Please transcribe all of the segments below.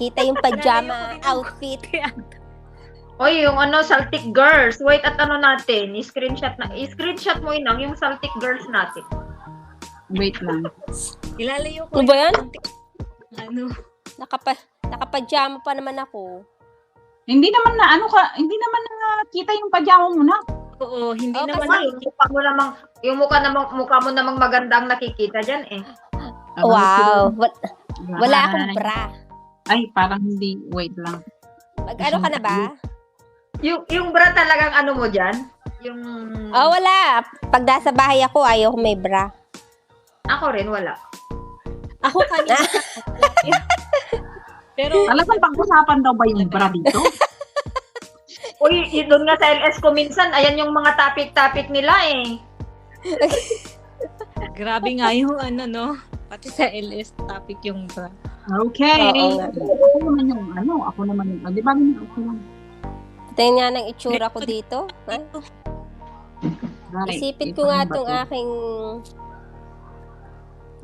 Kita yung pajama outfit. Oy, yung ano, Celtic Girls. Wait, at ano natin? I-screenshot mo inang yung Celtic Girls natin. Wait lang. Ilalayo ko Ano ba yan? Ano? Nakapajama pa naman ako. Hindi naman nakita yung pajama mo na. Oo, hindi Oh, naman. kasi- Yung mukha mo namang magandang nakikita dyan eh. Wow. Wala akong bra. Ay, parang hindi. Wait lang. Mag-ano ka na ba? Yung bra talagang ano mo dyan? Yung... Oh, wala. Pag nasa bahay ako, ayaw ko may bra. Ako rin, wala. Ako kanina. Pero, Talagang pag-usapan daw ba yung bra dito? Uy, doon nga sa LS ko minsan, ayan yung mga topic nila eh. grabe nga yung ano, no? Pati sa LS topic yung bra. Okay. Oo nga. Ako naman yung, di ba ako lang? Tingnan nga ng itsura ko dito. Ha? Right. Isipin ko nga itong aking...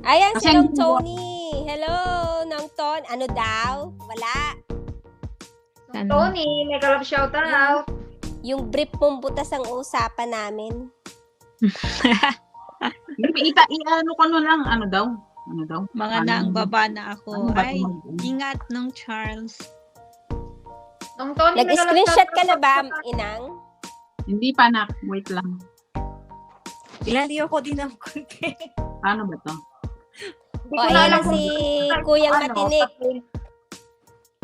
Ayan, si Kasi Nong ang- Tony. Hello, Nong Ton. Ano daw? Wala. Ano? Tony, may kalab shout out. Yung brief mong butas ang usapan namin. Ano ko na lang, ano daw? Mga Ano? nang baba na ako. Ano ba Ay, ito? ingat nung Charles. Nung Tony, may kalab Nag-screenshot shout ka na out. ba, Inang? Hindi pa nak. Wait lang. Ilalayo ko din ang konti. Paano ba to? Hindi O, ko na ayan alam na si kung- Kuyang ano, Matinik. kasi-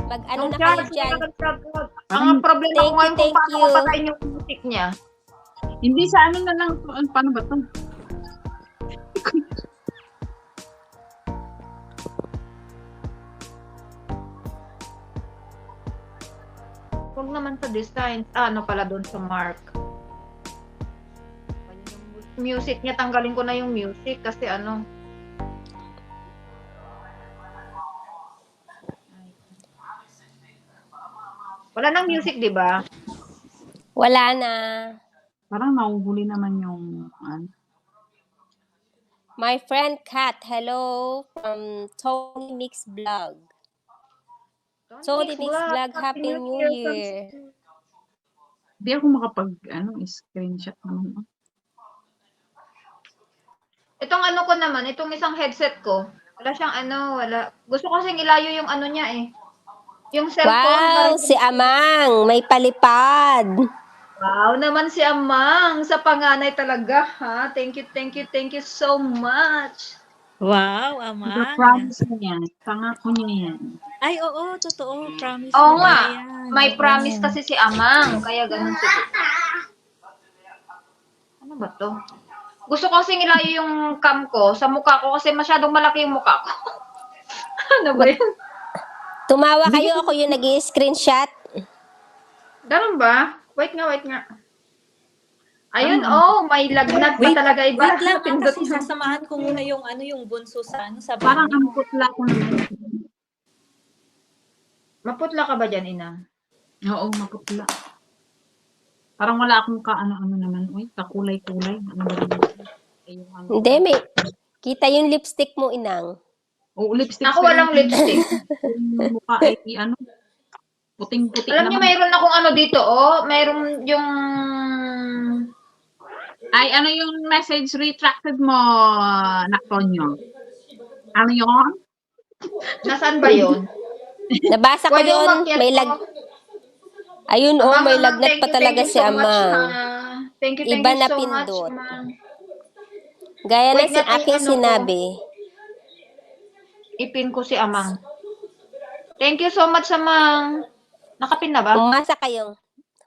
Mag-ano Nung na kayo Charles, may dyan? kalab shout out. Parang- Ang problema ko ngayon kung Thank paano you. mapatayin yung music niya. Hindi sa ano na lang. Paano ba to? Huwag naman sa design. Ano pala doon sa mark. Music niya, tanggalin ko na yung music kasi ano. Wala nang music, di ba? Wala na. Parang nahuhuli naman yung My friend Kat, hello from Tony Mix Vlog. Tony Mix Vlog, Happy New Year. Hindi ako screenshot naman. Itong ano ko naman, itong isang headset ko. Wala siyang wala. Gusto ko kasing ilayo yung ano niya eh. Yung cellphone. Wow, si Amang, may palipad. Wow naman si Amang. Sa panganay talaga, ha? Thank you so much. Wow, ama. Promise niya. Pangako niya yan. Ay, oo, totoo. Promise. Oo na nga. yan. May Oo. promise kasi si Amang. Kaya ganun siguro. Ano ba to? Gusto ko kasing ilayo yung cam ko sa mukha ko kasi masyadong malaki yung mukha ko. Ano ba yun? Tumawa kayo, ako yung nag-i-screenshot. Ganun ba? Wait nga. Ayun, may lagnat pa Wait, talaga iba. Wait lang, Pindot kasi sasamahan ko muna yung yung bunso sa sa Parang banyo. ang putla ko naman. Maputla ka ba dyan, Ina? Oo, maputla. Parang wala akong ano naman. Uy, kakulay-kulay. Ano ba naman? Hindi, may... Kita yung lipstick mo, Inang. Oo, lipstick. Ako walang lipstick. Yung mukha ay puting-puti Alam niyo, naman. mayroon akong dito, mayroon yung... Ay, ano yung message retracted mo, Naktonyo? Ano yun? Nasaan ba yun? Nabasa ko Pwede yun, umakyat may po. Ayun, Amang, may Amang, lagnat thank pa you, talaga thank you si so much, Amang. ha. Thank you Iba na so pindot. much, Amang. Gaya Wait na si nga, ay, aking ano ko? sinabi. Ipin ko si Amang. Thank you so much, Amang. Nakapin na ba?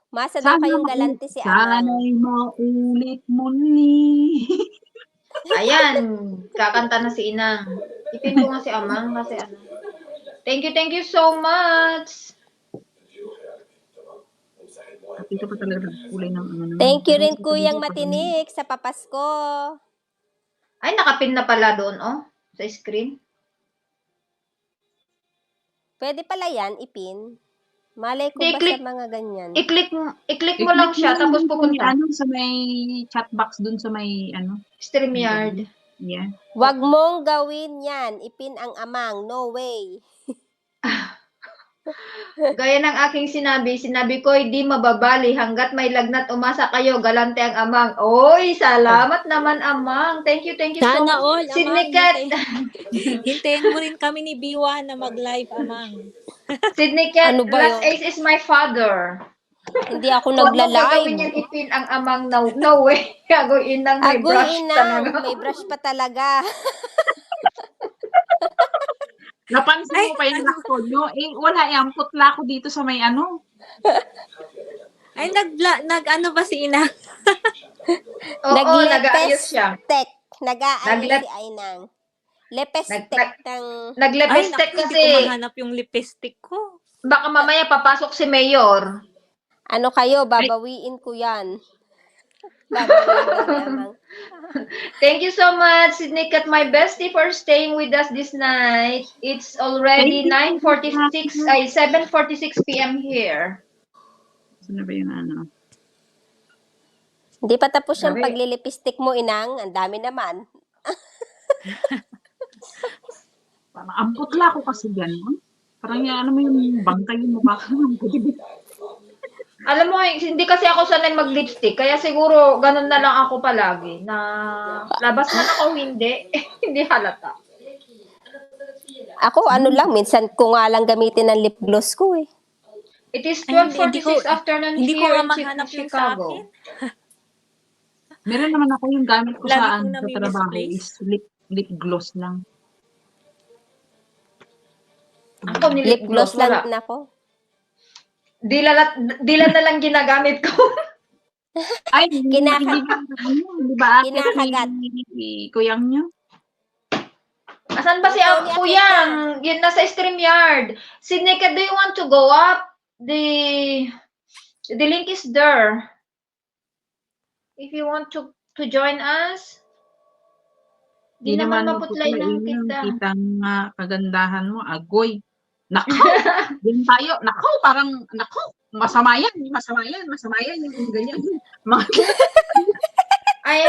Umasa daw kayong galante si Amang. Sana'y maulit muli. Ayan, kakanta na si Inang. Ipin ko nga si Amang kasi Thank you so much. Dito pa talaga kulay ng Thank you rin, Kuyang Matinik, sa papasko. Ay, nakapin na pala doon, sa screen. Pwede pala yan, ipin. Malay ko Hindi, ba click- sa mga ganyan? I-click mo lang siya, tapos pupunta. Sa may chat box dun sa may StreamYard. Yeah. Huwag mong gawin yan. Ipin ang Amang. No way. Gaya ng aking sinabi ko, hindi mababali hanggat may lagnat umasa kayo, galante ang amang. Oy, salamat naman amang. Thank you so Sana much. all, Sydney Amang. Cat. Hintayin mo rin kami ni Biwa na mag-live, Amang. Sydney Cat, Ano ba last yun? ace is my father. Hindi ako Huwag mo gagawin nagla-live. yan ipin ang amang no way. Gagawin ng may Agoy, brush inang. talaga. May brush pa talaga. Napansin mo pa yung lakto nyo? Eh, wala yung putla ko dito sa may ano. Ay, nag-ano ba si Ina? Oo, nag-aayos siya. Nag-aayos Naglep- si Ainang. Lepestek Nag- ng... Ay, Naglepestek naku, kasi. hindi ko mahanap yung lipstick ko. Baka mamaya papasok si Mayor. Ano kayo, babawiin ko yan. Babawiin daw ni Amang. Thank you so much, Sydney Cat, my bestie, for staying with us this night. It's already Thank you. 7:46 p.m. here. Saan na ba yung ano? Hindi pa tapos yung Grabe. paglilipistik mo, Inang. Ang dami naman. Parang ang putla ko kasi gano'n. Parang yung ano mo yung bangkay yung mukha ko. Alam mo, hindi kasi ako sanay mag-lipstick, kaya siguro ganun na lang ako palagi, na labas man ako hindi, hindi halata. Ako, ano lang, minsan ko nga lang gamitin ng lip gloss ko eh. It is Ay, hindi 12:46 afternoon Hindi ko here nga in mahanap yung sa Chicago. akin. Meron naman ako yung gamit ko Lagi sa, kong sa trabaho nami-misplace. is lip gloss lang. Ako ni Lip gloss wala. lang din ako. Dilan na lang ginagamit ko. Ay, Kinaka- di ba? Kinakagat. Kuyang nyo? Asan ba si Tony Kuyang? Yun, nasa StreamYard. Sydney, do you want to go up? The link is there. If you want to join us. Di naman maputlay ng kita. Kitang kagandahan mo, agoy. Nako, din tayo. Nako, parang, nako, masama yan, yung ganyan.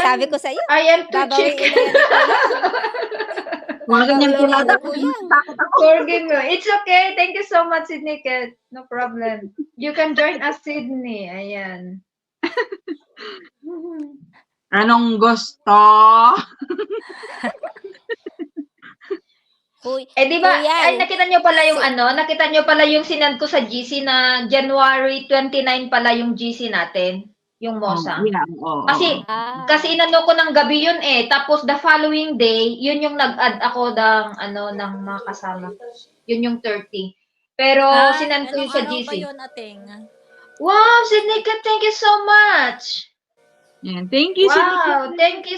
Sabi ko sa'yo, I am too babawiin chick. na yan ni Kuya. Mga ganyan Babawiin na kulada. ni Kuya. Takot ako. Forgive me. It's okay. Thank you so much, Sydney Cat. No problem. You can join us, Sydney. Ayan. Anong gusto? Eh, di ba, Kuya. ay, nakita nyo pala yung nakita nyo pala yung sinend ko sa GC na January 29 pala yung GC natin, yung MOSA. Kasi, kasi inano ko ng gabi yun eh, tapos the following day, yun yung nag-add ako ng mga kasama. Yun yung 30. Pero, sinend ko yun sa GC. Ano yun, Ating? Wow, Sydney Cat, thank you so much. Thank you, Wow, thank you